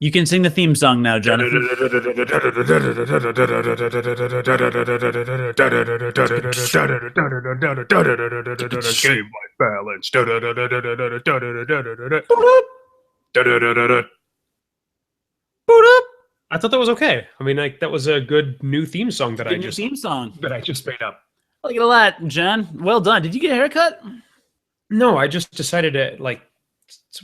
You can sing the theme song now, Jonathan. Game like balance. I thought that was okay. I mean, like that was a good new theme song that Good new theme song. I just made up. I like it a lot, John. Well done. Did you get a haircut? No, I just decided to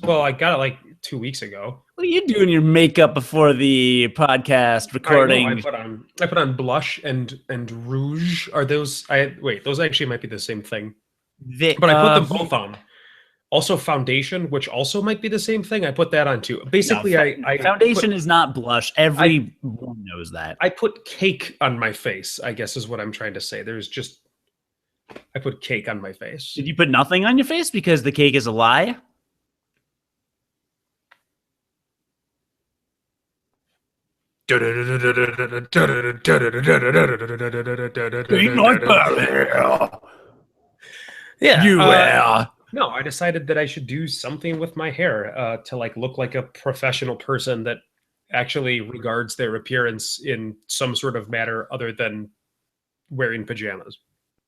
well, I got it like 2 weeks ago. What are you doing your makeup before the podcast recording? I put on blush and rouge. Are those those actually might be the same thing. But I put them both on. Also foundation, which also might be the same thing. I put that on too. Basically, foundation is not blush. Everyone knows that. I put cake on my face, I guess is what I'm trying to say. I put cake on my face. Did you put nothing on your face because the cake is a lie? Yeah. No, I decided that I should do something with my hair to like look like a professional person that actually regards their appearance in some sort of matter other than wearing pajamas.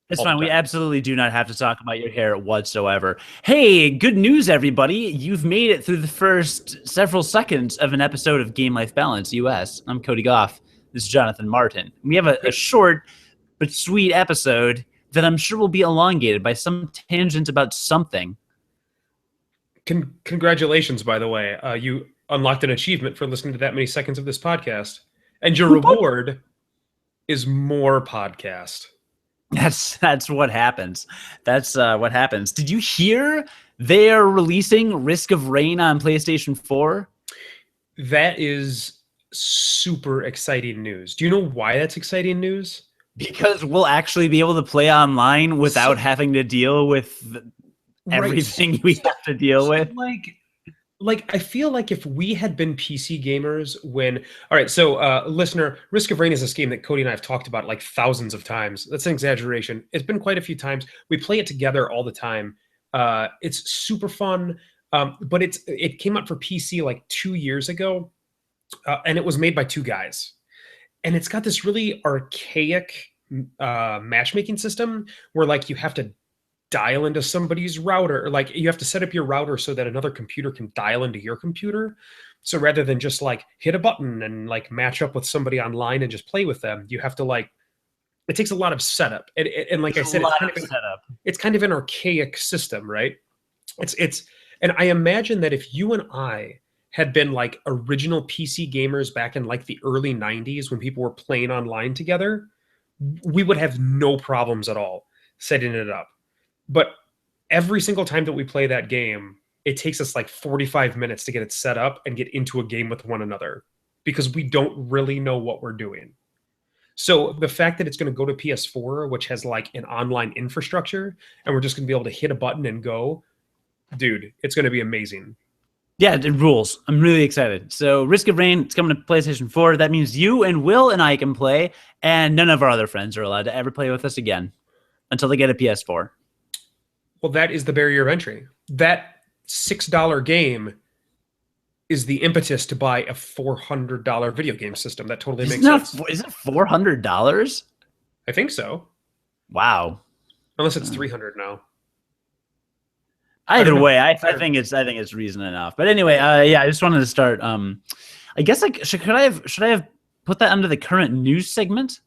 It's fine. We absolutely do not have to talk about your hair whatsoever. Hey, good news, everybody. You've made it through the first several seconds of an episode of Game Life Balance U.S. I'm Cody Goff. This is Jonathan Martin. We have a short but sweet episode that I'm sure will be elongated by some tangent about something. Congratulations, by the way. You unlocked an achievement for listening to that many seconds of this podcast. And your reward is more podcast. That's what happens. That's what happens. Did you hear they are releasing Risk of Rain on PlayStation 4? That is super exciting news. Do you know why that's exciting news? Because we'll actually be able to play online without having to deal with everything we have to deal with. Like I feel like if we had been PC gamers all right, so listener, Risk of Rain is this game that Cody and I have talked about like thousands of times. That's an exaggeration. It's been quite a few times. We play it together all the time. It's super fun, but it came out for PC like 2 years ago, and it was made by two guys. And it's got this really archaic matchmaking system where like you have to dial into somebody's router, or like you have to set up your router so that another computer can dial into your computer. So rather than just like hit a button and like match up with somebody online and just play with them, you have to like, it takes a lot of setup. And like I said, it's kind of an archaic system, right? And I imagine that if you and I had been like original PC gamers back in like the early 90s when people were playing online together, we would have no problems at all setting it up. But every single time that we play that game, it takes us like 45 minutes to get it set up and get into a game with one another because we don't really know what we're doing. So the fact that it's going to go to PS4, which has like an online infrastructure, and we're just going to be able to hit a button and go, dude, it's going to be amazing. Yeah, it rules. I'm really excited. So Risk of Rain, it's coming to PlayStation 4. That means you and Will and I can play, and none of our other friends are allowed to ever play with us again until they get a PS4. Well, that is the barrier of entry. That $6 game is the impetus to buy a $400 video game system. That totally makes sense. Is it $400? I think so. Wow. Unless it's $300 now. Either way, I think it's reason enough. But anyway, I just wanted to start. I guess like should I have put that under the current news segment?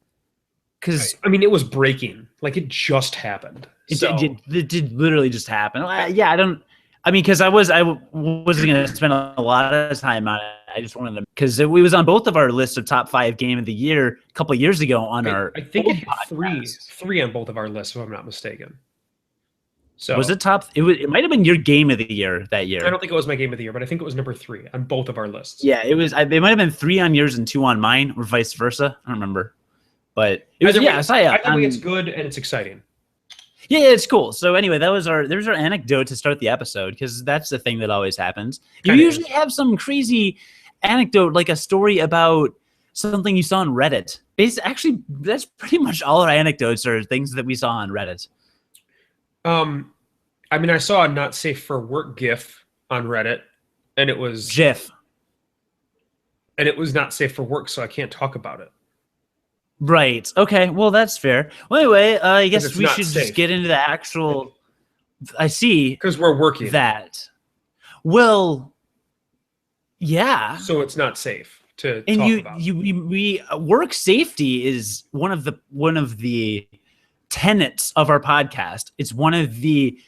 Because I mean, it was breaking. Like it just happened. It did literally just happen. Yeah, I don't. I mean, because I wasn't going to spend a lot of time on it. I just wanted to, because it was on both of our lists of top 5 game of the year a couple of years ago on our. I think it hit three on both of our lists, if I'm not mistaken. So was it top? It might have been your game of the year that year. I don't think it was my game of the year, but I think it was number 3 on both of our lists. Yeah, it was. It might have been 3 on yours and 2 on mine, or vice versa. I don't remember, but it was. Either way, it's good and it's exciting. Yeah, it's cool. So anyway, there's our anecdote to start the episode, because that's the thing that always happens. You usually have some crazy anecdote, like a story about something you saw on Reddit. Actually, that's pretty much all our anecdotes are things that we saw on Reddit. I mean, I saw a not safe for work GIF on Reddit, and it was GIF. and it was not safe for work, so I can't talk about it Right. Okay. Well, that's fair. Well, anyway, I because guess it's we not should just get safe into the actual. I see because we're working, that. Well, yeah. so it's not safe to And talk about. we work safety is one of the tenets of our podcast. It's one of the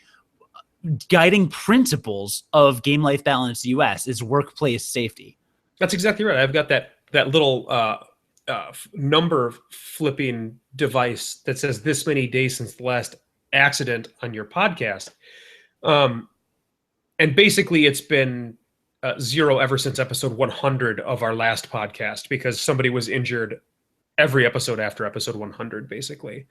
guiding principles of Game Life Balance US is workplace safety. That's exactly right. I've got that little number flipping device that says this many days since the last accident on your podcast. Um, and basically, it's been zero ever since episode 100 of our last podcast because somebody was injured every episode after episode 100, basically.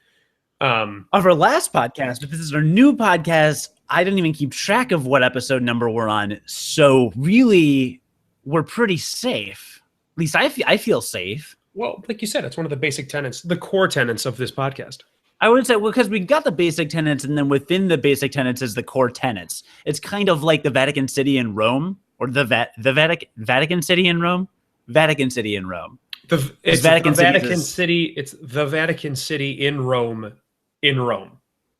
Of our last podcast, but this is our new podcast. I didn't even keep track of what episode number we're on. So really, we're pretty safe. At least I feel safe. Well, like you said, it's one of the basic tenets, the core tenets of this podcast. I would say, well, because we got the basic tenets, and then within the basic tenets is the core tenets. It's kind of like the Vatican City in Rome, or the Vatican City in Rome, Vatican City in Rome. It's the Vatican City. It's the Vatican City in Rome. In Rome,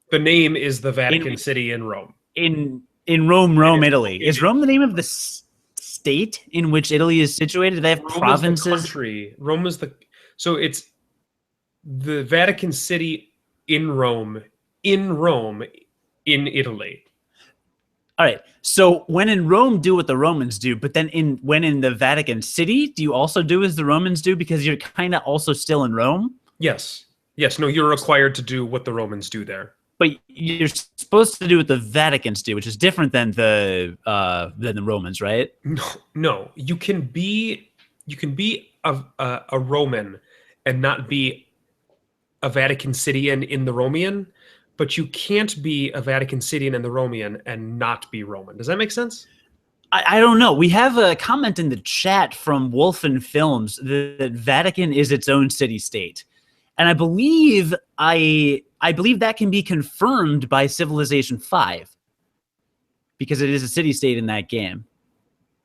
the name is the Vatican City in Rome. In Rome, Italy. Is Rome the name of the state in which Italy is situated? Do they have Rome provinces? Is the country. Rome is so it's the Vatican City in Rome, in Italy. All right. So when in Rome, do what the Romans do, but then when in the Vatican City, do you also do as the Romans do because you're kind of also still in Rome? Yes. Yes. No, you're required to do what the Romans do there. But you're supposed to do what the Vaticans do, which is different than the Romans, right? No. You can be a Roman and not be a Vatican Cityan in the Romian, but you can't be a Vatican Cityan in the Romian and not be Roman. Does that make sense? I don't know. We have a comment in the chat from Wolfen Films that Vatican is its own city-state. And I believe that can be confirmed by Civilization 5 because it is a city-state in that game.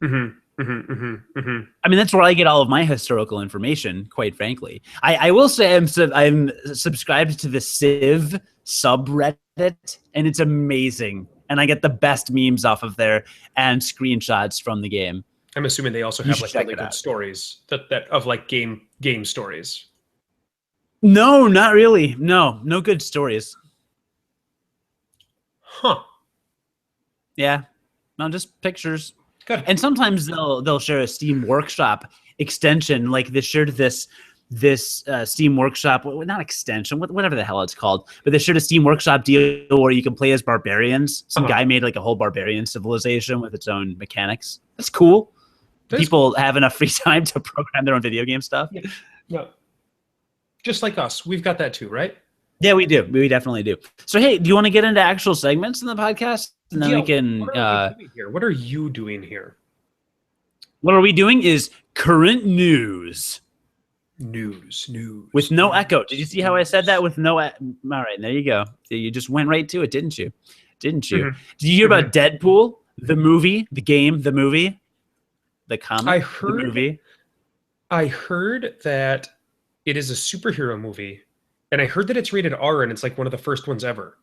Mm-hmm, mm-hmm, mm-hmm, mm-hmm. I mean, that's where I get all of my historical information, quite frankly. I will say I'm subscribed to the Civ subreddit, and it's amazing. And I get the best memes off of there and screenshots from the game. I'm assuming they also have like really good stories that of like game stories. No, not really. No good stories. Huh. Yeah. No, just pictures. Good. And sometimes they'll share a Steam Workshop extension, like they shared this Steam Workshop, not extension, whatever the hell it's called, but they shared a Steam Workshop deal where you can play as barbarians. Some guy made like a whole barbarian civilization with its own mechanics. That's cool. People have enough free time to program their own video game stuff. Yeah. Just like us. We've got that too, right? Yeah, we do. We definitely do. So, hey, do you want to get into actual segments in the podcast? And then we can... What are you doing here? What are we doing is current news. News. With no echo. Did you see how I said that with no... All right, there you go. You just went right to it, didn't you? Mm-hmm. Did you hear about Deadpool? The movie? The game? The movie? The comic? The movie? I heard that it is a superhero movie, and I heard that it's rated R, and it's like one of the first ones ever.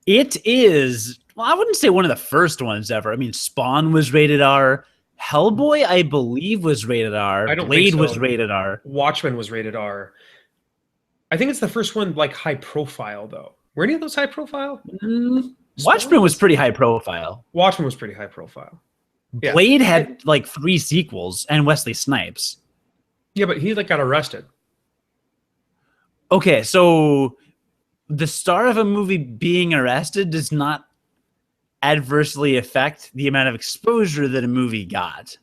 It is. Well, I wouldn't say one of the first ones ever. I mean, Spawn was rated R. Hellboy, I believe, was rated R. Blade was rated R. Watchmen was rated R. I think it's the first one, like, high profile, though. Were any of those high profile? Watchmen was pretty high profile. Watchmen was pretty high profile. Yeah. Blade had, like, 3 sequels, and Wesley Snipes. Yeah, but he, like, got arrested. Okay, so the star of a movie being arrested does not adversely affect the amount of exposure that a movie got.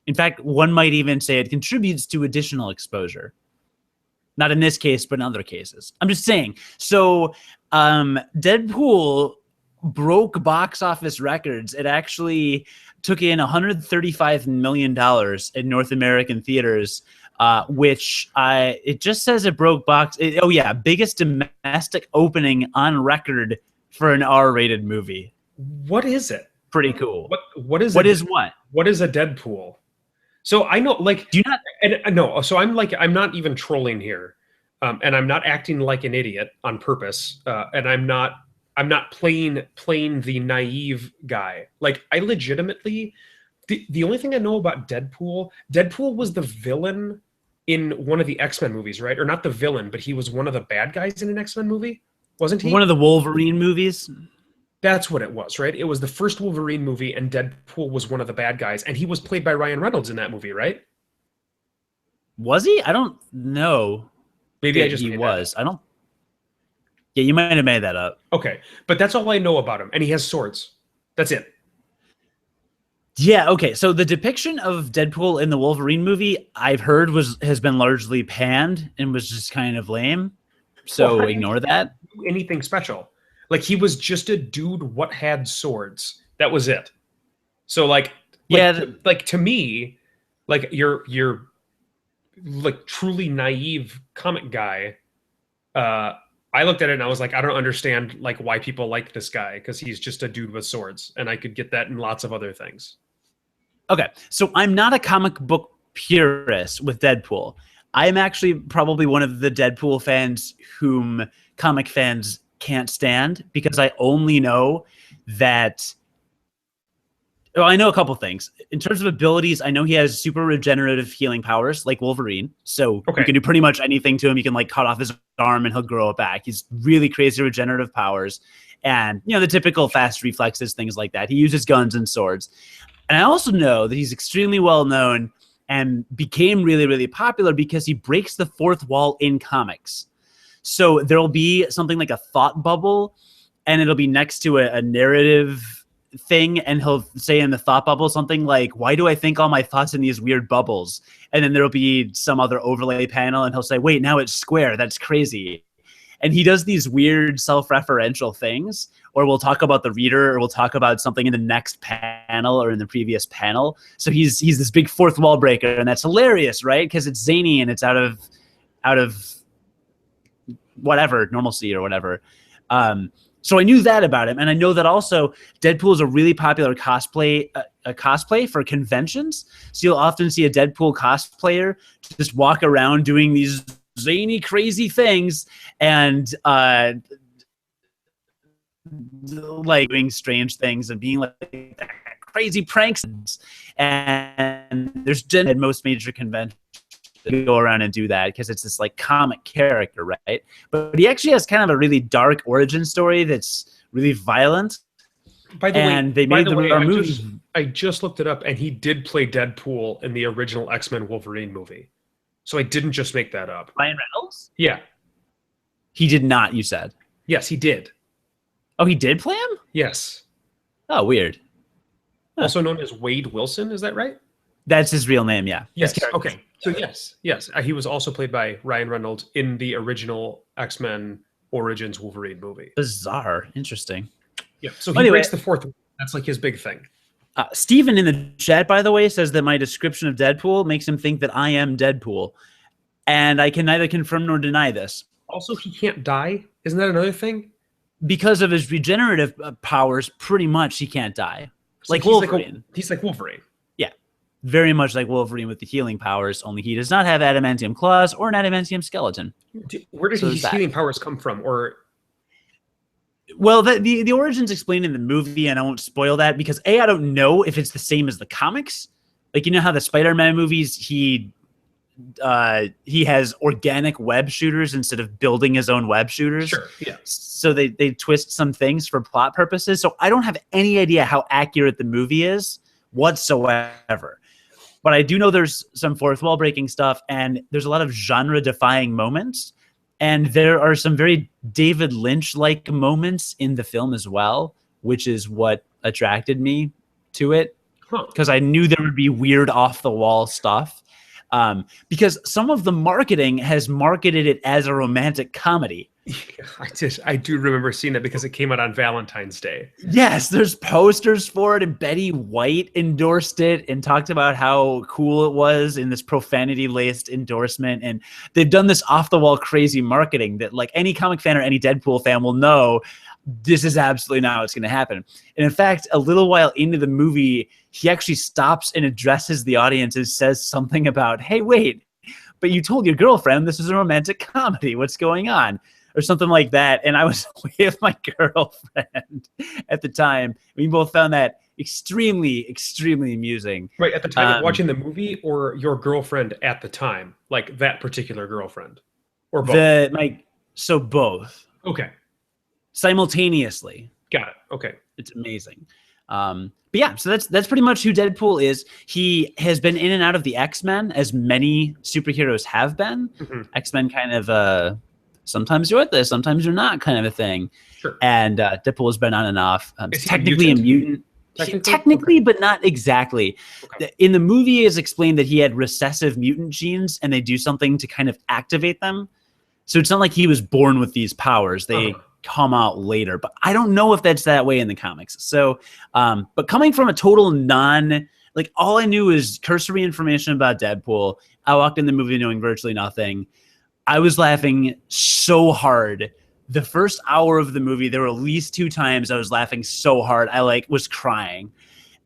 In fact, one might even say it contributes to additional exposure. Not in this case, but in other cases. I'm just saying. So Deadpool broke box office records. It actually took in $135 million in North American theaters, which it just says it broke biggest domestic opening on record for an R-rated movie. What is it? Pretty cool. What is what? What is a Deadpool? So I know, like, Do you not? and no, so I'm not even trolling here, and I'm not acting like an idiot on purpose, and I'm not playing the naive guy. Like, I legitimately, the only thing I know about Deadpool was the villain in one of the X-Men movies, right? Or not the villain, but he was one of the bad guys in an X-Men movie, wasn't One he? of the Wolverine movies? That's what it was, right? It was the first Wolverine movie, and Deadpool was one of the bad guys, and he was played by Ryan Reynolds in that movie, right? Was he? I don't know Maybe I that just he made that up. was. I don't. Yeah, you might have made that up. Okay, but that's all I know about him, and he has swords. That's it. Yeah, okay. So the depiction of Deadpool in the Wolverine movie, I've heard has been largely panned and was just kind of lame. Well, how So do you ignore that. do anything special? Like, he was just a dude what had swords. That was it. So Yeah, like to me, like you're like truly naive comic guy. Uh, I looked at it and I was like, I don't understand like why people like this guy because he's just a dude with swords, and I could get that in lots of other things. okay. So I'm not a comic book purist with Deadpool. I'm actually probably one of the Deadpool fans whom comic fans can't stand because I only know that. Well, I know a couple things. In terms of abilities, I know he has super regenerative healing powers like Wolverine. So you Okay, can do pretty much anything to him. You can like cut off his arm and he'll grow it back. He's really crazy regenerative powers. And, the typical fast reflexes, things like that. He uses guns and swords. And I also know that he's extremely well known and became really, really popular because he breaks the fourth wall in comics. So there'll be something like a thought bubble, and it'll be next to a narrative thing, and he'll say in the thought bubble something like, why do I think all my thoughts in these weird bubbles? And then there'll be some other overlay panel, and he'll say, wait, now it's square. That's crazy. And he does these weird self-referential things, or we'll talk about the reader, or we'll talk about something in the next panel or in the previous panel. So he's this big fourth wall breaker, and that's hilarious, right? Because it's zany and it's out of whatever normalcy or whatever. So I knew that about him, and I know that also Deadpool is a really popular cosplay, a cosplay for conventions. So you'll often see a Deadpool cosplayer just walk around doing these zany, crazy things, and like doing strange things and being like crazy pranks. And there's at most major conventions go around and do that because it's this like comic character, right? But he actually has kind of a really dark origin story that's really violent. by the And way, they by made the the way, movie. I just looked it up, and he did play Deadpool in the original X-Men Wolverine movie. So I didn't just make that up. Ryan Reynolds? Yeah. He did not, you said. Yes, he did. Oh, he did play him? Yes. Oh, weird. Huh. Also known as Wade Wilson, is that right? That's his real name, yeah. Yes. Okay. So yes. He was also played by Ryan Reynolds in the original X-Men Origins Wolverine movie. Bizarre. Interesting. Yeah. So he Anyway, breaks the fourth. That's like his big thing. Steven in the chat, by the way, says that my description of Deadpool makes him think that I am Deadpool. And I can neither confirm nor deny this. Also, he can't die. Isn't that another thing? Because of his regenerative powers, pretty much he can't die. So Like Wolverine. He's like Wolverine. Yeah. Very much like Wolverine with the healing powers, only he does not have adamantium claws or an adamantium skeleton. Where did his healing powers come from? Or well, the origins explained in the movie, and I won't spoil that because I don't know if it's the same as the comics. Like, you know how the Spider-Man movies, he has organic web shooters instead of building his own web shooters. Sure, yeah. So they twist some things for plot purposes. So I don't have any idea how accurate the movie is whatsoever. But I do know there's some fourth wall breaking stuff, and there's a lot of genre defying moments. And there are some very David Lynch-like moments in the film as well, which is what attracted me to it. Because I knew there would be weird off-the-wall stuff. Because some of the marketing has marketed it as a romantic comedy. I do remember seeing that because it came out on Valentine's Day. Yes, there's posters for it, and Betty White endorsed it and talked about how cool it was in this profanity-laced endorsement. And they've done this off-the-wall crazy marketing that like any comic fan or any Deadpool fan will know. this is absolutely not what's going to happen. And in fact, a little while into the movie, he actually stops and addresses the audience and says something about, hey, wait, but you told your girlfriend this is a romantic comedy. What's going on? Or something like that. And I was with my girlfriend at the time. We both found that extremely, extremely amusing. Right, at the time of watching the movie, or your girlfriend at the time? Like, that particular girlfriend? Or both? So both. Okay. Simultaneously. Got it. Okay. It's amazing. But yeah, so that's pretty much who Deadpool is. He has been in and out of the X-Men, as many superheroes have been. X-Men kind of sometimes you're with this, sometimes you're not, kind of a thing. Sure. And Deadpool has been on and off. Is he technically a mutant. Technically, but not exactly. Okay. In the movie, it is explained that he had recessive mutant genes, and they do something to kind of activate them. So it's not like he was born with these powers. They come out later, but I don't know if that's that way in the comics. So, but coming from a total like all I knew is cursory information about Deadpool. I walked in the movie knowing virtually nothing. I was laughing so hard. The first hour of the movie, there were at least 2 times I was laughing so hard I was crying.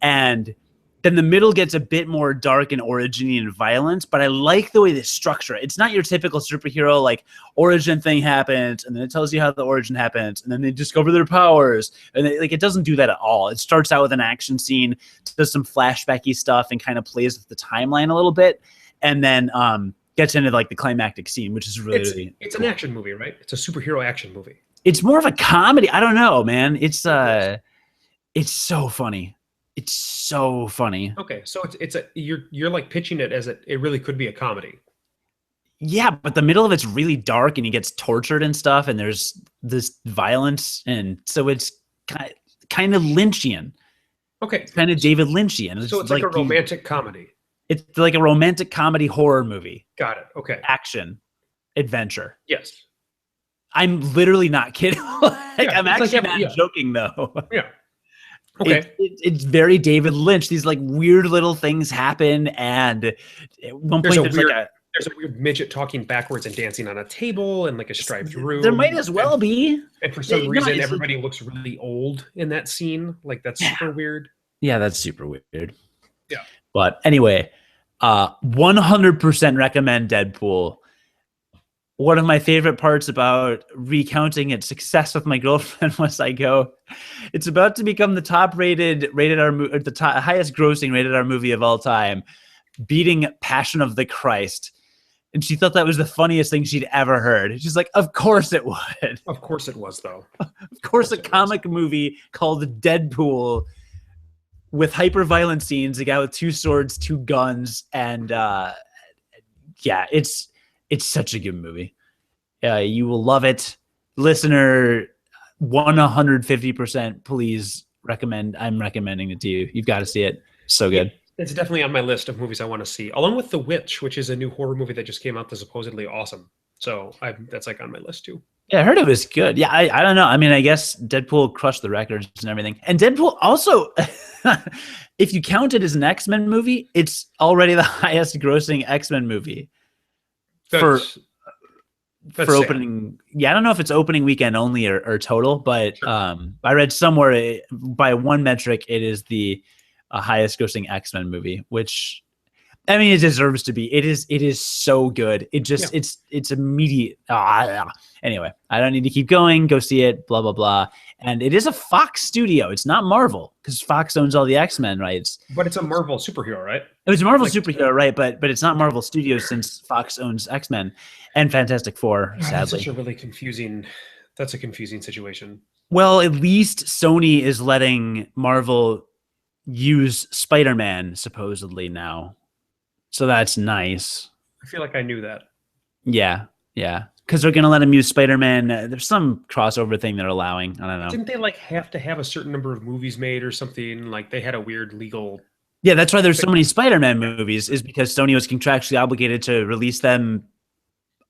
And then the middle gets a bit more dark and origin-y and violent, but I like the way they structure it. It's not your typical superhero, like, origin thing happens, and then it tells you how the origin happens, and then they discover their powers. And it doesn't do that at all. It starts out with an action scene, does some flashbacky stuff, and kind of plays with the timeline a little bit, and then gets into the climactic scene, which is really it's cool. An action movie, right? It's a superhero action movie. It's more of a comedy. I don't know, man. It's so funny. It's so funny. Okay, so you're like pitching it as it really could be a comedy. Yeah, but the middle of it's really dark, and he gets tortured and stuff, and there's this violence, and so it's kind of Lynchian. Okay, it's kind of David Lynchian. So it's like a romantic comedy. It's like a romantic comedy horror movie. Got it. Okay. Action, adventure. Yes. I'm literally not kidding. I'm actually not joking though. Yeah. Okay. It's very David Lynch. These weird little things happen, and at one point there's a weird midget talking backwards and dancing on a table and a striped room. There might as well be. And for some reason, everybody looks really old in that scene. That's super weird. Yeah, that's super weird. Yeah. But anyway, 100% recommend Deadpool. One of my favorite parts about recounting its success with my girlfriend was it's about to become the top rated R, the highest grossing rated R movie of all time, beating Passion of the Christ. And she thought that was the funniest thing she'd ever heard. She's like, of course it would. Of course it was, though. Of course a comic movie called Deadpool with hyper-violent scenes, a guy with 2 swords, 2 guns, and yeah, it's such a good movie. You will love it. Listener, 150%, please recommend. I'm recommending it to you. You've got to see it. So good. It's definitely on my list of movies I want to see, along with The Witch, which is a new horror movie that just came out that's supposedly awesome. So that's on my list too. Yeah, I heard it was good. Yeah, I don't know. I mean, I guess Deadpool crushed the records and everything. And Deadpool also, if you count it as an X-Men movie, it's already the highest grossing X-Men movie. For opening. Yeah, I don't know if it's opening weekend only or total, but sure. I read somewhere by one metric, it is the highest grossing X-Men movie, which, I mean, it deserves to be. It is so good. It just it's immediate. Anyway, I don't need to keep going. Go see it. Blah blah blah. And it is a Fox studio. It's not Marvel, because Fox owns all the X-Men rights. But it's a Marvel superhero, right? It was a Marvel superhero, right? But it's not Marvel Studios, since Fox owns X-Men and Fantastic Four. Sadly, That's a confusing situation. Well, at least Sony is letting Marvel use Spider-Man supposedly now. So that's nice. I feel like I knew that. Yeah. Because they're going to let him use Spider-Man. There's some crossover thing they're allowing. I don't know. Didn't they have to have a certain number of movies made or something? They had a weird legal... Yeah, that's why there's so many Spider-Man movies, is because Sony was contractually obligated to release them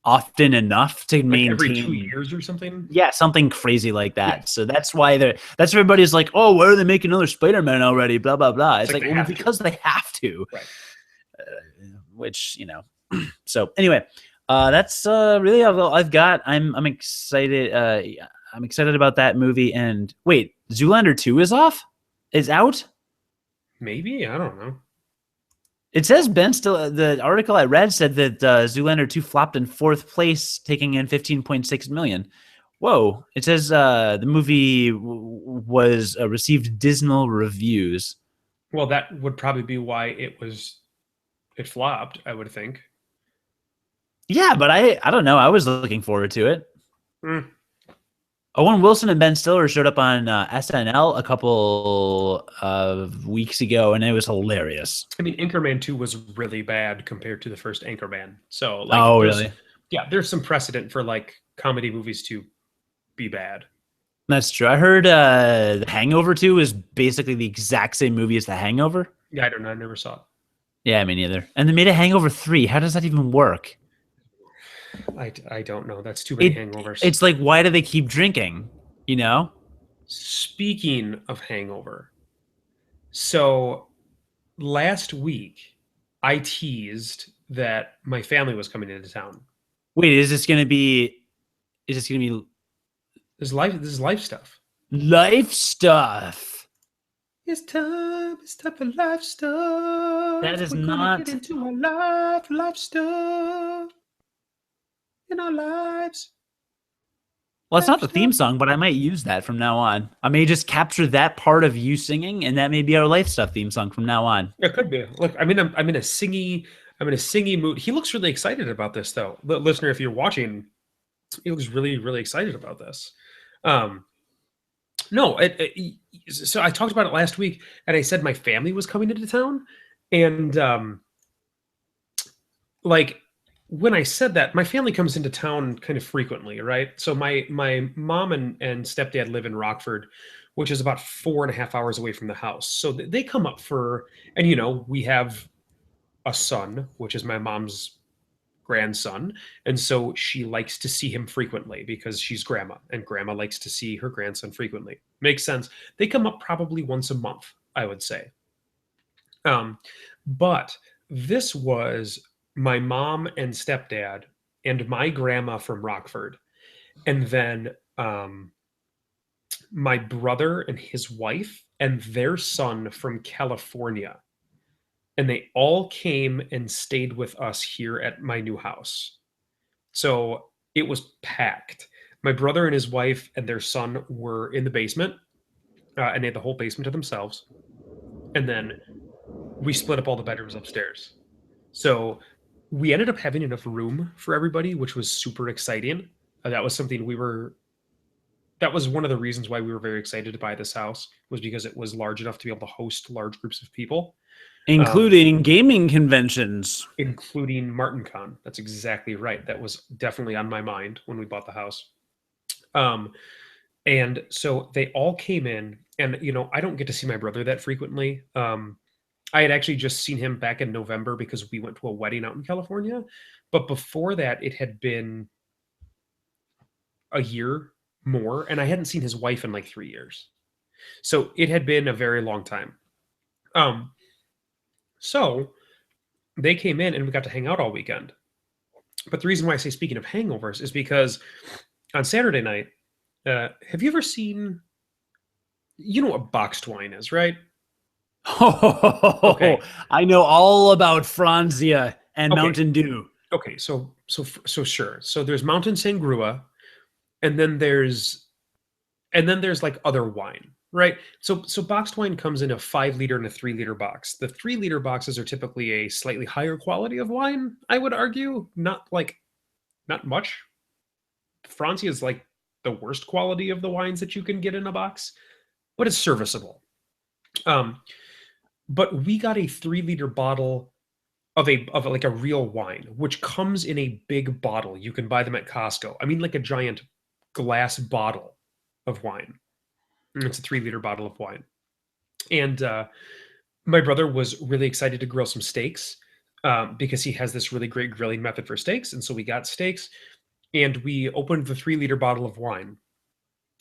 often enough to maintain... every 2 years or something? Yeah, something crazy like that. Yeah. So that's why that's everybody's like, oh, why are they making another Spider-Man already? Blah, blah, blah. It's well, because they have to. Right. Which, So anyway, that's really all I've got. I'm excited. I'm excited about that movie. And wait, Zoolander 2 is off? Is out? Maybe, I don't know. It says Ben still. The article I read said that Zoolander 2 flopped in fourth place, taking in 15.6 million. Whoa! It says the movie was received dismal reviews. Well, that would probably be why it flopped, I would think. Yeah, but I don't know. I was looking forward to it. Mm. Owen Wilson and Ben Stiller showed up on SNL a couple of weeks ago, and it was hilarious. I mean, Anchorman 2 was really bad compared to the first Anchorman. So, like, Oh, really? there's some precedent for like comedy movies to be bad. That's true. I heard The Hangover 2 is basically the exact same movie as The Hangover. Yeah, I don't know. I never saw Yeah, me neither. And they made a Hangover 3. How does that even work? it. I don't know. That's too many It hangovers. it's like, why do they keep drinking? You know? Speaking of hangover, so last week I teased that my family was coming into town. Wait, is this gonna be This is life stuff. life stuff? It's time for life That stuff. is We're gonna get not. into our life stuff in our lives. Well, it's Life not the theme stuff. song, but I might use that from now on. I may just capture that part of you singing, and that may be our life stuff theme song from now on. It could be. Look, I'm in a singy mood. He looks really excited about this, though. Listener, if you're watching, he looks really, really excited about this. Um, no, so I talked about it last week, and I said my family was coming into town, and like when I said that, my family comes into town kind of frequently, right? So my mom and stepdad live in Rockford, which is about 4.5 hours away from the house. So they come up for, and we have a son, which is my mom's grandson, and so she likes to see him frequently because she's grandma, and grandma likes to see her grandson frequently. Makes sense. They come up probably once a month, I would say. Um, but this was my mom and stepdad and my grandma from Rockford, and then my brother and his wife and their son from California. And they all came and stayed with us here at my new house. So it was packed. My brother and his wife and their son were in the basement, and they had the whole basement to themselves. And then we split up all the bedrooms upstairs. So we ended up having enough room for everybody, which was super exciting. That was something that was one of the reasons why we were very excited to buy this house, was because it was large enough to be able to host large groups of people, Including gaming conventions. including MartinCon. That's exactly right. That was definitely on my mind when we bought the house. Um, and so they all came in, and I don't get to see my brother that frequently. I had actually just seen him back in November because we went to a wedding out in California. But before that, it had been a year more, and I hadn't seen his wife in like 3 years. So it had been a very long time. Um, so they came in and we got to hang out all weekend. But the reason why I say speaking of hangovers is because on Saturday night, have you ever seen, you know what boxed wine is, right? Oh, Okay. I know all about Franzia and Okay. Mountain Dew. Okay. So sure. So there's Mountain Sangrua, and then there's like other wine, right? So boxed wine comes in a 5 liter and a 3 liter box. The 3 liter boxes are typically a slightly higher quality of wine, I would argue. Not much. Franzia is like the worst quality of the wines that you can get in a box, but it's serviceable. Um, but we got a 3 liter bottle of like a real wine, which comes in a big bottle. You can buy them at Costco. I mean, like a giant glass bottle of wine. And it's a 3 liter bottle of wine. And my brother was really excited to grill some steaks, because he has this really great grilling method for steaks. And so we got steaks, and we opened the 3 liter bottle of wine.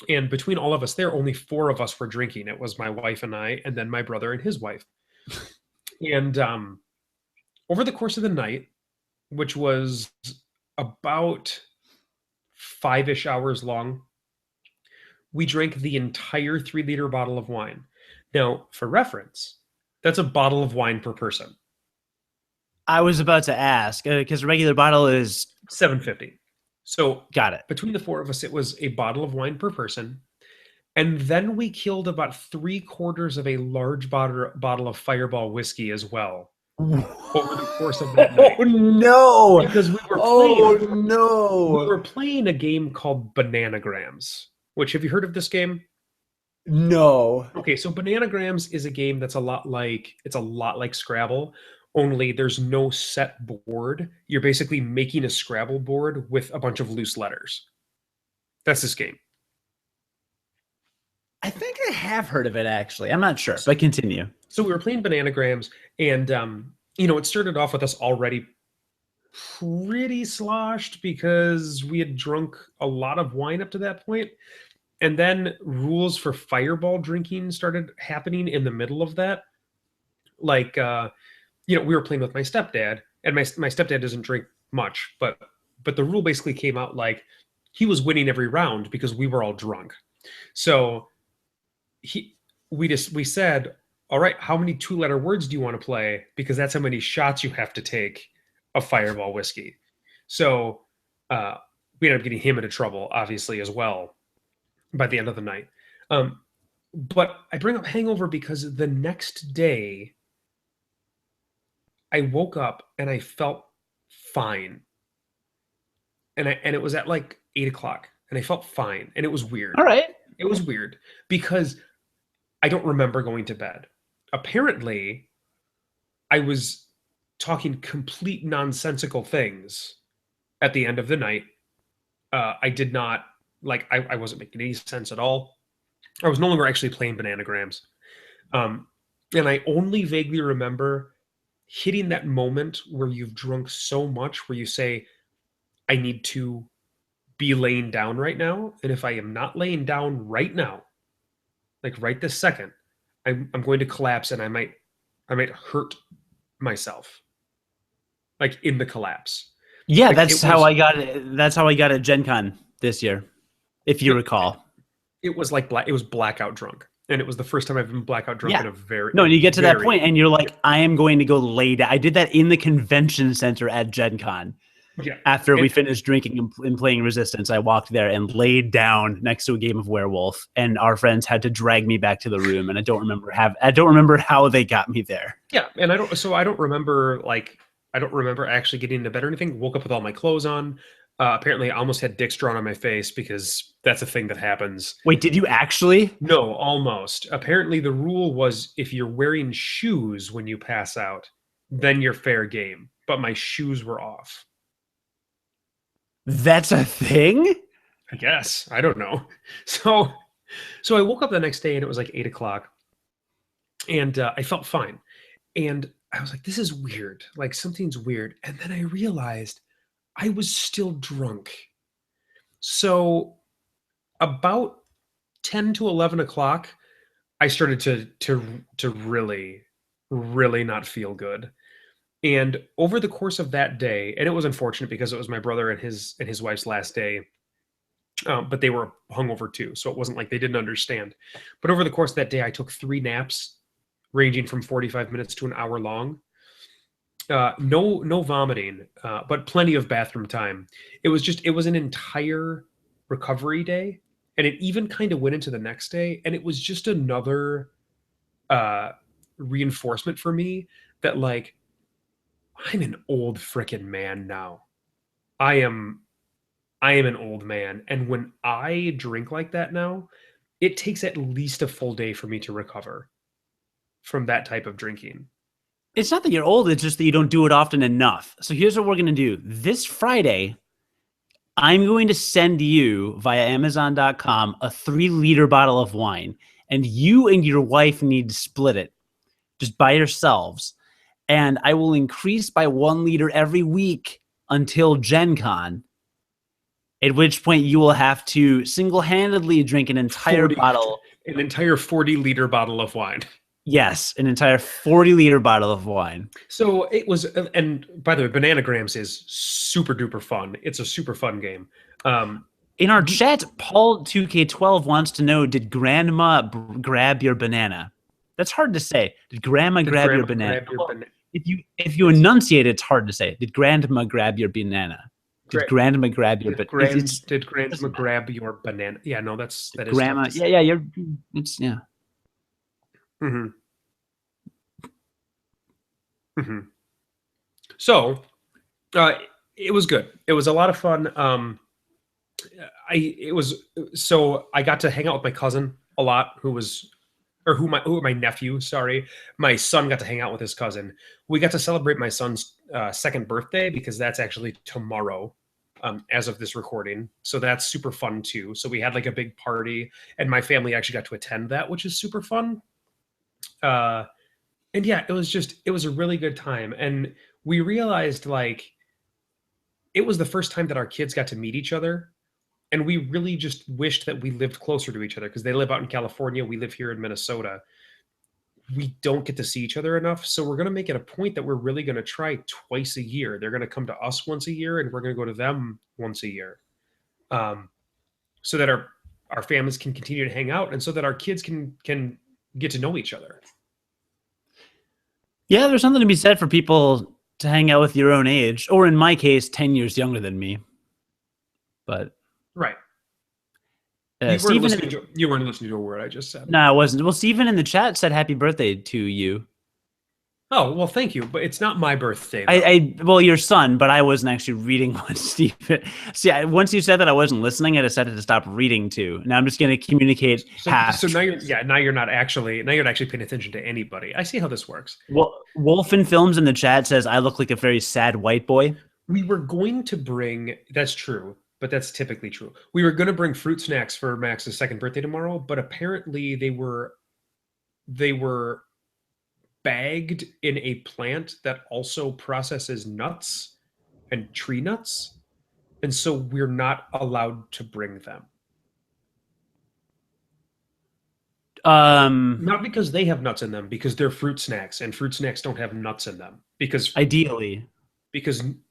And between all of us there, only four of us were drinking. It was my wife and I, and then my brother and his wife. And over the course of the night, which was about 5-ish hours long, we drank the entire 3-liter bottle of wine. Now, for reference, that's a bottle of wine per person. I was about to ask because a regular bottle is $7.50. So got it. between the four of us, it was a bottle of wine per person. And then we killed about 3/4 of a large bottle of Fireball whiskey as well over the course of that Oh night. no! Because Oh we no! were playing a game called Bananagrams, which have you heard of this game? No. Okay, so Bananagrams is a game that's a lot like Scrabble, only there's no set board. You're basically making a Scrabble board with a bunch of loose letters. That's this game. I think I have heard of it actually. I'm not sure, So, but continue. so we were playing Bananagrams, and it started off with us already pretty sloshed because we had drunk a lot of wine up to that point. And then rules for fireball drinking started happening in the middle of that. Like, we were playing with my stepdad, and my stepdad doesn't drink much, but the rule basically came out like he was winning every round because we were all drunk. So he we said, all right, how many 2-letter words do you want to play? Because that's how many shots you have to take of Fireball whiskey. So we ended up getting him into trouble, obviously, as well by the end of the night. But I bring up hangover because the next day I woke up and I felt fine. And it was at like 8 o'clock and I felt fine. And it was weird. All right. It was weird because I don't remember going to bed. Apparently, I was talking complete nonsensical things at the end of the night. I did not I wasn't making any sense at all. I was no longer actually playing Bananagrams. And I only vaguely remember hitting that moment where you've drunk so much where you say, I need to be laying down right now. And if I am not laying down right now, like right this second, I'm going to collapse and I might hurt myself like in the collapse. Yeah, Like that's how I got it. That's how I got at Gen Con this year, if you no, recall. it was like it was blackout drunk. And it was the first time I've been blackout drunk Yeah. in a very No, and you get to that very point and you're like, I am going to go lay down. I did that in the convention center at Gen Con. yeah. After we And finished drinking and playing Resistance, I walked there and laid down next to a game of Werewolf, and our friends had to drag me back to the room. And I don't remember how they got me there. yeah, and I don't remember actually getting into bed or anything. Woke up with all my clothes on. Apparently, I almost had dicks drawn on my face because that's a thing that happens. Wait, did you actually? No, almost. Apparently, the rule was if you're wearing shoes when you pass out, then you're fair game. But my shoes were off. That's a thing? I guess. I don't know. So I woke up the next day and it was like 8 o'clock, and I felt fine. And I was like, this is weird. Like something's weird. And then I realized I was still drunk. So about 10 to 11 o'clock, I started to really, really not feel good. And over the course of that day, and it was unfortunate because it was my brother and his wife's last day, but they were hungover too, so it wasn't like they didn't understand. But over the course of that day, I took 3 naps, ranging from 45 minutes to an hour long. No vomiting, but plenty of bathroom time. It was an entire recovery day, and it even kind of went into the next day, and it was just another uh, reinforcement for me that like I'm an old frickin' man now. I am I am an old man, and when I drink like that now, it takes at least a full day for me to recover from that type of drinking. It's not that you're old, it's just that you don't do it often enough. So here's what we're going to do. This Friday, I'm going to send you via Amazon.com a 3-liter bottle of wine, and you and your wife need to split it just by yourselves. And I will increase by 1 liter every week until Gen Con, at which point you will have to single-handedly drink an entire 40 bottle. An entire 40-liter bottle of wine. Yes, an entire 40-liter bottle of wine. So it was, and by the way, Bananagrams is super duper fun. It's a super fun game. In our chat, Paul 2K12 wants to know, did grandma grab your banana? That's hard to say. Did grandma Did grab your grandma banana? grab your Well, banana? if you enunciate, it's hard to say. Did grandma grab your banana? Did grandma grab your banana? Did It grandma doesn't matter. grab your banana? Yeah, no, that is tough Grandma, to yeah, say. yeah, yeah. Hmm. Hmm. So, uh, it was good. It was a lot of fun. I got to hang out with my cousin a lot, who my nephew, sorry, my son got to hang out with his cousin. We got to celebrate my son's second birthday because that's actually tomorrow, as of this recording. So that's super fun too. So we had like a big party, and my family actually got to attend that, which is super fun. Uh, and yeah, it was a really good time, and we realized like it was the first time that our kids got to meet each other, and we really just wished that we lived closer to each other because they live out in California, we live here in Minnesota. We don't get to see each other enough, so we're going to make it a point that we're really going to try twice a year. They're going to come to us once a year, and we're going to go to them once a year, um, so that our families can continue to hang out, and so that our kids can get to know each other. Yeah, there's something to be said for people to hang out with your own age, or in my case, 10 years younger than me. But Right. You weren't Stephen, listening to you weren't listening to a word I just said. no, I wasn't. Well, Stephen in the chat said happy birthday to you. Oh, well, thank you, but it's not my birthday though. Well, your son, but I wasn't actually reading what Stephen. See, once you said that I wasn't listening, I decided to stop reading too. Now I'm just going to communicate half. So now you're not actually paying attention to anybody. I see how this works. Well, Wolfen Films in the chat says I look like a very sad white boy. We were going to bring, that's true, but that's typically true. We were going to bring fruit snacks for Max's second birthday tomorrow, but apparently they were bagged in a plant that also processes nuts and tree nuts, and so we're not allowed to bring them. Not because they have nuts in them, because they're fruit snacks, and fruit snacks don't have nuts in them. Because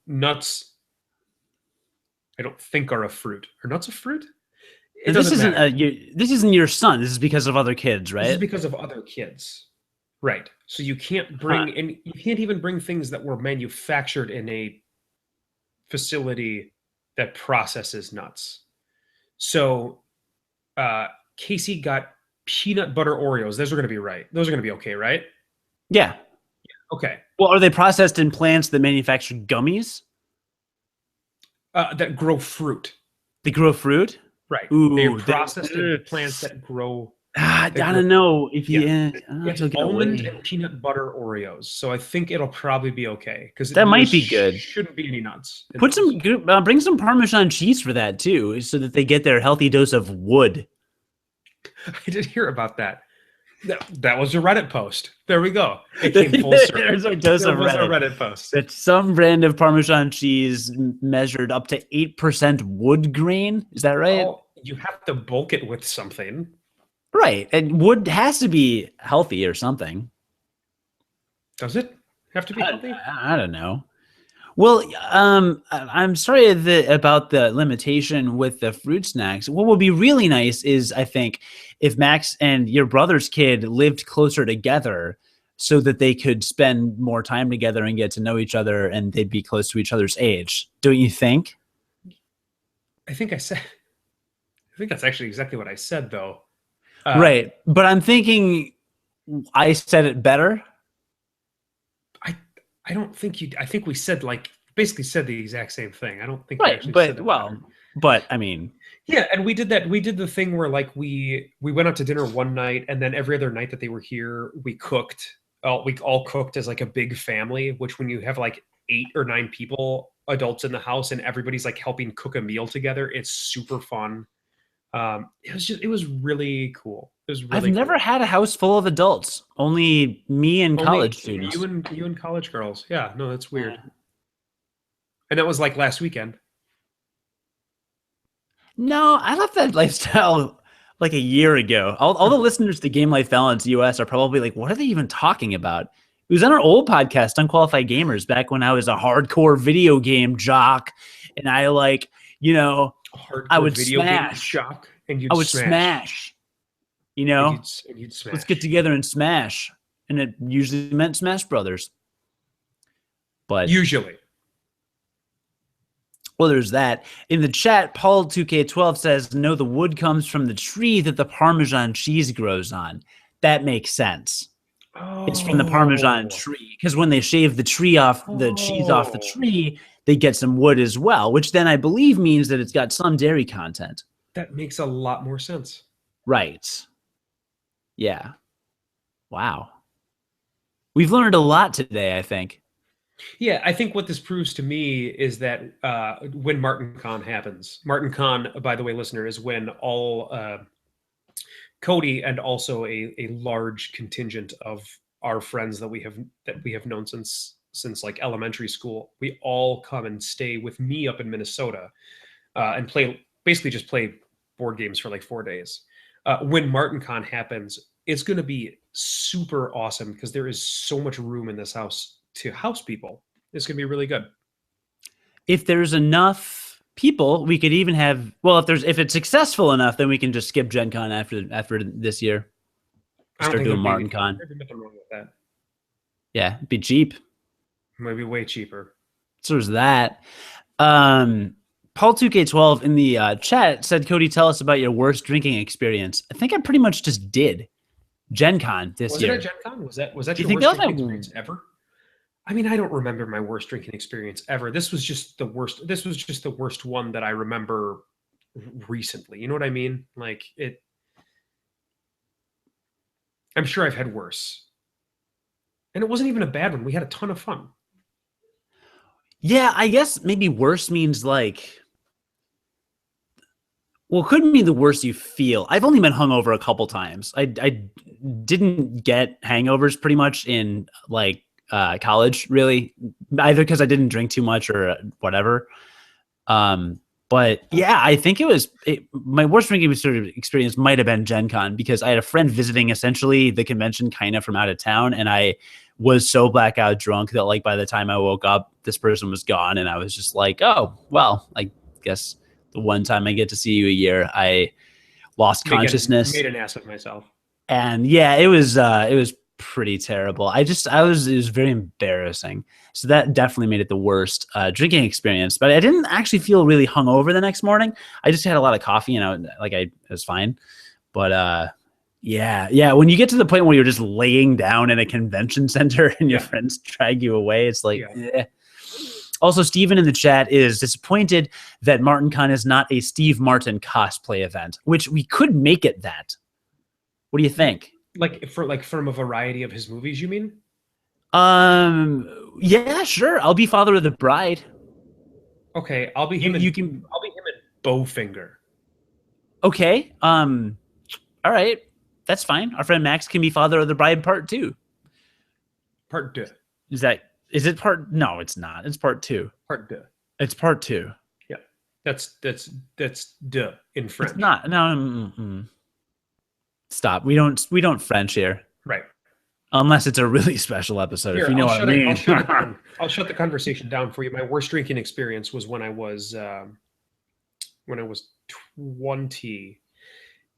nuts, I don't think, are a fruit. Are nuts a fruit? This isn't your son. This is because of other kids, right? This is because of other kids. Right. So you can't bring and you can't even bring things that were manufactured in a facility that processes nuts. So Casey got peanut butter Oreos. Those are going to be right. Those are going to be okay, right? Yeah. Okay. Well, are they processed in plants that manufacture gummies? That grow fruit. They grow fruit? Right. Ooh, they're processed in plants that grow. I don't know if you. Yeah. It's almond and peanut butter Oreos, so I think it'll probably be okay because that might be good. Shouldn't be any nuts. Bring some Parmesan cheese for that too, so that they get their healthy dose of wood. I did hear about that. That was a Reddit post. There we go. It came full circle. There's a dose of Reddit post. That some brand of Parmesan cheese measured up to 8% wood grain. Is that right? Well, you have to bulk it with something. Right. And wood has to be healthy or something. Does it have to be healthy? I don't know. Well, I'm sorry about the limitation with the fruit snacks. What would be really nice is, I think, if Max and your brother's kid lived closer together so that they could spend more time together and get to know each other and they'd be close to each other's age. Don't you think? I think that's actually exactly what I said, though. Right. But I'm thinking I said it better. I don't think you. I think we said basically said the exact same thing. I don't think right, we actually said it better. But I mean, yeah, and we did that. We did the thing where we went out to dinner one night, and then every other night that they were here, we cooked. We all cooked as like a big family. Which when you have like 8 or 9 people, adults in the house, and everybody's like helping cook a meal together, it's super fun. It was really cool. It was really I've never had a house full of adults. Only me and college students. You and college girls. Yeah, no, that's weird. And that was like last weekend. No, I left that lifestyle like a year ago. All the listeners to Game Life Balance US are probably like, what are they even talking about? It was on our old podcast, Unqualified Gamers, back when I was a hardcore video game jock. And I I Hardcore would video game smash. shock, and I you'd would smash, smash. You know, and you'd let's get smash. together and smash. And it usually meant Smash Brothers. But Usually. well, there's that. In the chat, Paul 2K12 says, no, the wood comes from the tree that the Parmesan cheese grows on. That makes sense. It's from the Parmesan Oh. tree. Because when they shave the tree off, the cheese off the Oh. tree, they get some wood as well, which then I believe means that it's got some dairy content. That makes a lot more sense. Right. Yeah. Wow. We've learned a lot today, I think. Yeah, I think what this proves to me is that when MartinCon happens, MartinCon, by the way, listener, is when all Cody and also a large contingent of our friends that we have known since like elementary school, we all come and stay with me up in Minnesota and basically just play board games for like 4 days. When MartinCon happens, it's going to be super awesome because there is so much room in this house to house people. It's going to be really good. If there's enough people, we could even have, well, if it's successful enough, then we can just skip Gen Con after this year. Start doing Martin Con. There's nothing wrong with that. Yeah, it'd be cheap. Maybe way cheaper. So there's that. Paul 2K12 in the chat said, Cody, tell us about your worst drinking experience. I think I pretty much just did. Gen Con this year. Was it at Gen Con? Was that Do you your think worst that was drinking experience ever? I mean, I don't remember my worst drinking experience ever. This was just the worst. This was just the worst one that I remember recently. You know what I mean? Like it. I'm sure I've had worse. And it wasn't even a bad one. We had a ton of fun. Yeah, I guess maybe worse means like, well, it couldn't be the worst you feel. I've only been hungover a couple times. I didn't get hangovers pretty much in like college, really, either because I didn't drink too much or whatever. But yeah, I think my worst drinking experience might have been Gen Con because I had a friend visiting essentially the convention kind of from out of town, and I was so blackout drunk that like by the time I woke up, this person was gone, and I was just like, oh, well, I guess the one time I get to see you a year, I lost consciousness. Made an ass of myself. And yeah, it was pretty terrible. It was very embarrassing. So that definitely made it the worst drinking experience. But I didn't actually feel really hungover the next morning. I just had a lot of coffee, and I was fine. But yeah. When you get to the point where you're just laying down in a convention center and your friends drag you away, it's like, eh. Also, Steven in the chat is disappointed that MartinCon is not a Steve Martin cosplay event, which we could make it that. What do you think? From a variety of his movies, you mean? Yeah, sure. I'll be Father of the Bride. Okay, I'll be him. I'll be him in Bowfinger. Okay. All right. That's fine. Our friend Max can be Father of the Bride Part 2. Part 2. Is it part? No, it's not. It's Part 2. Part 2. It's Part 2. Yeah. That's duh in French. It's not. No. Stop. We don't French here. Right. Unless it's a really special episode, if you know what I mean. I'll shut the conversation down for you. My worst drinking experience was when I was 20,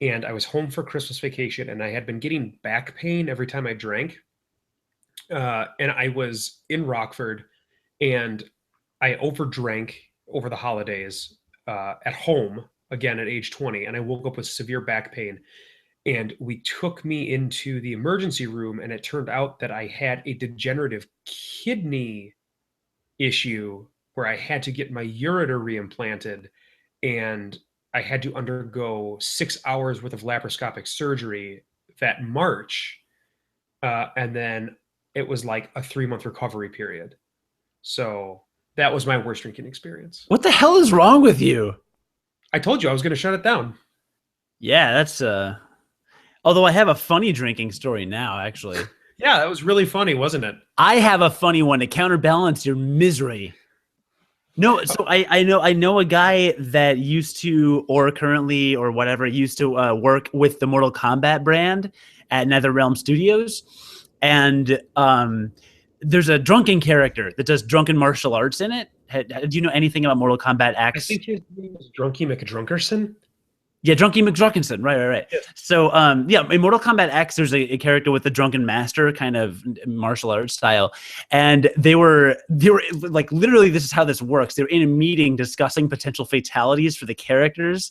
and I was home for Christmas vacation, and I had been getting back pain every time I drank. And I was in Rockford, and I overdrank over the holidays at home again at age 20, and I woke up with severe back pain. And we took me into the emergency room, and it turned out that I had a degenerative kidney issue where I had to get my ureter reimplanted, and I had to undergo 6 hours worth of laparoscopic surgery that March. And then it was like a 3-month recovery period. So that was my worst drinking experience. What the hell is wrong with you? I told you I was going to shut it down. Yeah, that's although I have a funny drinking story now, actually. Yeah, that was really funny, wasn't it? I have a funny one to counterbalance your misery. No, so I know a guy that used to, or currently, or whatever, used to work with the Mortal Kombat brand at NetherRealm Studios, and there's a drunken character that does drunken martial arts in it. Do you know anything about Mortal Kombat I X? think his name was Drunky McDrunkerson. Yeah, Drunky McDrunkinson. Right. Yes. So, yeah, in Mortal Kombat X, there's a character with the drunken master kind of martial arts style, and they were like literally, this is how this works. They were in a meeting discussing potential fatalities for the characters,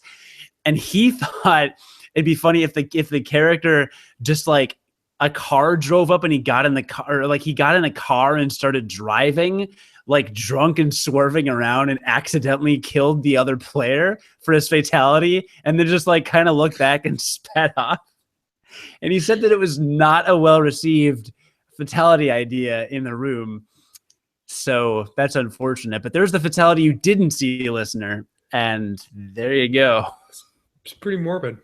and he thought it'd be funny if the character just like a car drove up and he got in the car, or like he got in a car and started driving like drunk and swerving around and accidentally killed the other player for his fatality, and then just like kind of looked back and sped off. And he said that it was not a well-received fatality idea in the room. So that's unfortunate. But there's the fatality you didn't see, listener. And there you go. It's pretty morbid.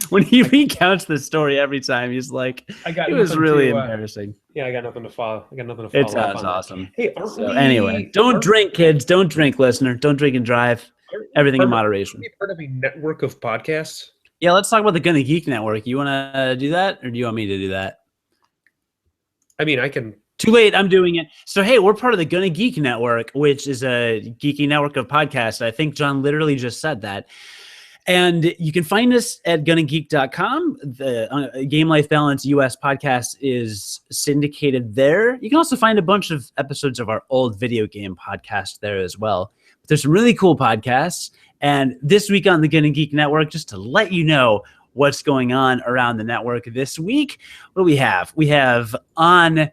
When he recounts the story every time, he's like, it was really embarrassing. Yeah, I got nothing to follow. It sounds awesome. Hey, anyway, don't drink, kids. Don't drink, listener. Don't drink and drive. Everything in moderation. Are we part of a network of podcasts? Yeah, let's talk about the Gonna Geek Network. You want to do that, or do you want me to do that? I mean, I can. Too late. I'm doing it. So, hey, we're part of the Gonna Geek Network, which is a geeky network of podcasts. I think John literally just said that. And you can find us at gunnageek.com. The Game Life Balance U.S. podcast is syndicated there. You can also find a bunch of episodes of our old video game podcast there as well. But there's some really cool podcasts. And this week on the Gonna Geek Network, just to let you know what's going on around the network this week, what do we have? We have on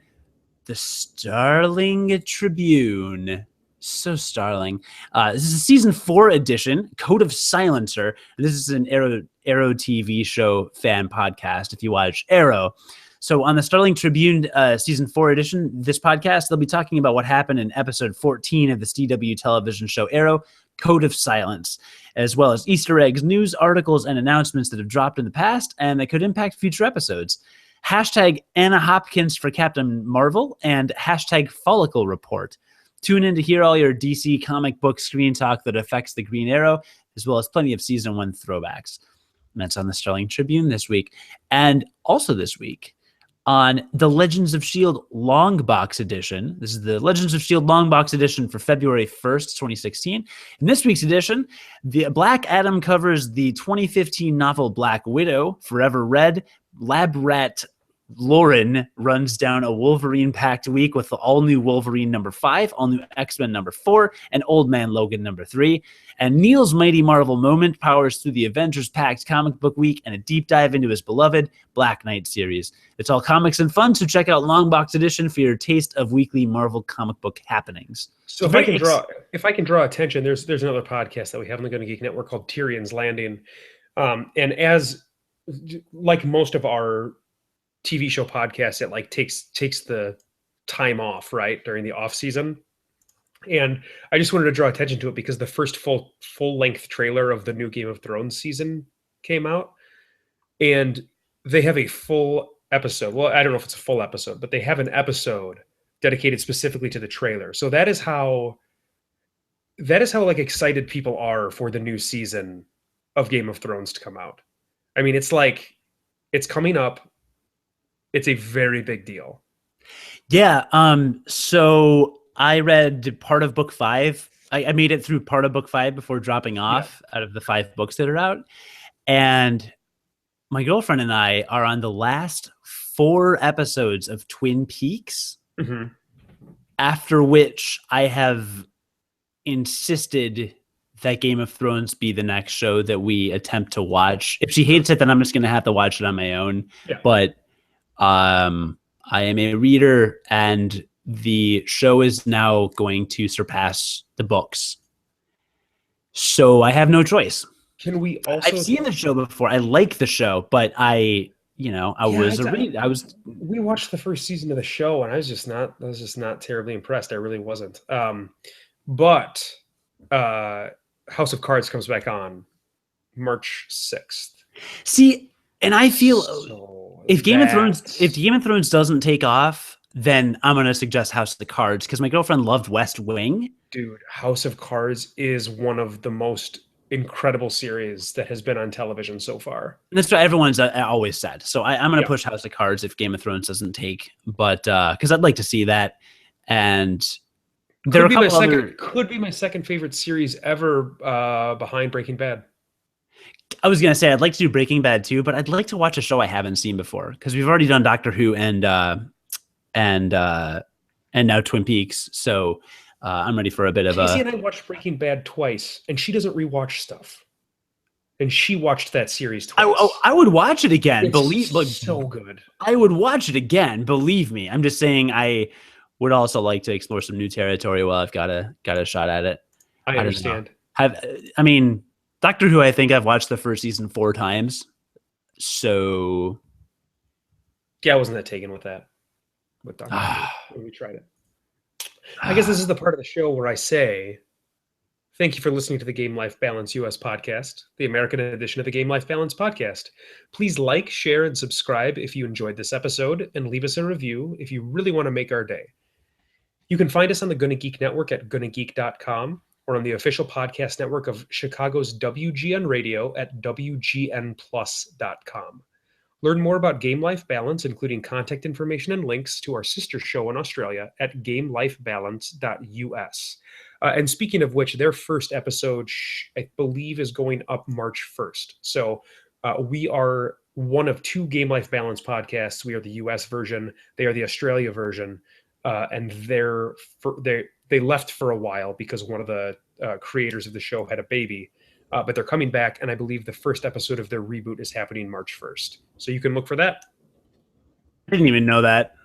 the Starling Tribune. So starling. This is a season 4 edition, Code of Silencer. This is an Arrow TV show fan podcast if you watch Arrow. So on the Starling Tribune season 4 edition, this podcast, they'll be talking about what happened in episode 14 of the CW television show Arrow, Code of Silence, as well as Easter eggs, news, articles, and announcements that have dropped in the past and that could impact future episodes. Hashtag Anna Hopkins for Captain Marvel and hashtag Follicle Report. Tune in to hear all your DC comic book screen talk that affects the Green Arrow, as well as plenty of season 1 throwbacks. And that's on the Starling Tribune this week. And also this week on the Legends of S.H.I.E.L.D. Long Box Edition. This is the Legends of S.H.I.E.L.D. Long Box Edition for February 1st, 2016. In this week's edition, the Black Adam covers the 2015 novel Black Widow, Forever Red. Lab Rat Lauren runs down a Wolverine-packed week with the all-new Wolverine #5, all-new X-Men #4, and Old Man Logan #3. And Neil's Mighty Marvel moment powers through the Avengers-packed comic book week and a deep dive into his beloved Black Knight series. It's all comics and fun, so check out Long Box Edition for your taste of weekly Marvel comic book happenings. So if I can draw attention, there's another podcast that we have on the Gonna Geek Network called Tyrion's Landing. And as like most of our TV show podcast, it like takes the time off right during the off season, and I just wanted to draw attention to it because the first full length trailer of the new Game of Thrones season came out, and they have a full episode. Well, I don't know if it's a full episode, but they have an episode dedicated specifically to the trailer. So that is how like excited people are for the new season of Game of Thrones to come out. I mean, it's like it's coming up. It's a very big deal. Yeah. So I read part of book 5. I made it through part of book 5 before dropping off out of the 5 books that are out. And my girlfriend and I are on the last 4 episodes of Twin Peaks, after which I have insisted that Game of Thrones be the next show that we attempt to watch. If she hates it, then I'm just going to have to watch it on my own. Yeah. But I am a reader, and the show is now going to surpass the books. So I have no choice. Can we also? I've seen the show before. I like the show, but we watched the first season of the show, and I was just not terribly impressed. I really wasn't. But House of Cards comes back on March 6th. See, and I feel if Game of Thrones doesn't take off, then I'm going to suggest House of the Cards because my girlfriend loved West Wing. Dude, House of Cards is one of the most incredible series that has been on television so far. That's what everyone's always said. So I'm going to Yeah. push House of Cards if Game of Thrones doesn't take, but because I'd like to see that. And there are a couple other. Could be my second favorite series ever, behind Breaking Bad. I was going to say I'd like to do Breaking Bad too, but I'd like to watch a show I haven't seen before because we've already done Doctor Who and now Twin Peaks. So I'm ready for a bit of Casey and I watched Breaking Bad twice, and she doesn't rewatch stuff. And she watched that series twice. I would watch it again. It's so good. I would watch it again. Believe me. I'm just saying I would also like to explore some new territory while I've got a shot at it. I understand. I mean, Doctor Who, I think I've watched the first season 4 times. So yeah, I wasn't that taken with that. With Doctor Who when we tried it. I guess this is the part of the show where I say thank you for listening to the Game Life Balance U.S. podcast, the American edition of the Game Life Balance podcast. Please like, share, and subscribe if you enjoyed this episode, and leave us a review if you really want to make our day. You can find us on the Gonna Geek Network at gonnageek.com or on the official podcast network of Chicago's WGN Radio at WGNplus.com. Learn more about Game Life Balance, including contact information and links to our sister show in Australia at gamelifebalance.us. And speaking of which, their first episode, I believe, is going up March 1st. So we are one of 2 Game Life Balance podcasts. We are the US version. They are the Australia version. And they left for a while because one of the creators of the show had a baby. But they're coming back, and I believe the first episode of their reboot is happening March 1st. So you can look for that. I didn't even know that.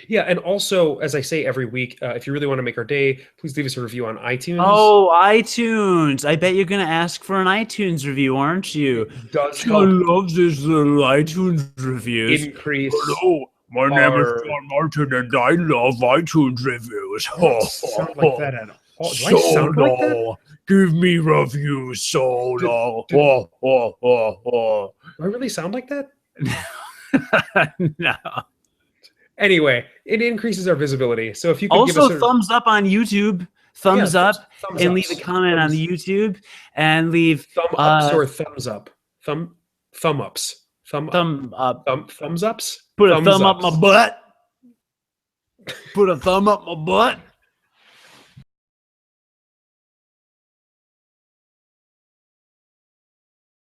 Yeah, and also, as I say every week, if you really want to make our day, please leave us a review on iTunes. Oh, iTunes. I bet you're going to ask for an iTunes review, aren't you? It does help. I love this little iTunes reviews. Increase. Hello, my name is John Martin, and I love iTunes reviews. Sound like that at all. Do I sound like that? Give me reviews, Solo. Do I really sound like that? No. Anyway, it increases our visibility. So if you could also give us thumbs up on YouTube, thumbs up, and leave a comment on the YouTube, and leave thumb ups or thumbs up. Thumb ups. Thumb up. Thumbs ups. Put a thumb up my butt. Put a thumb up my butt.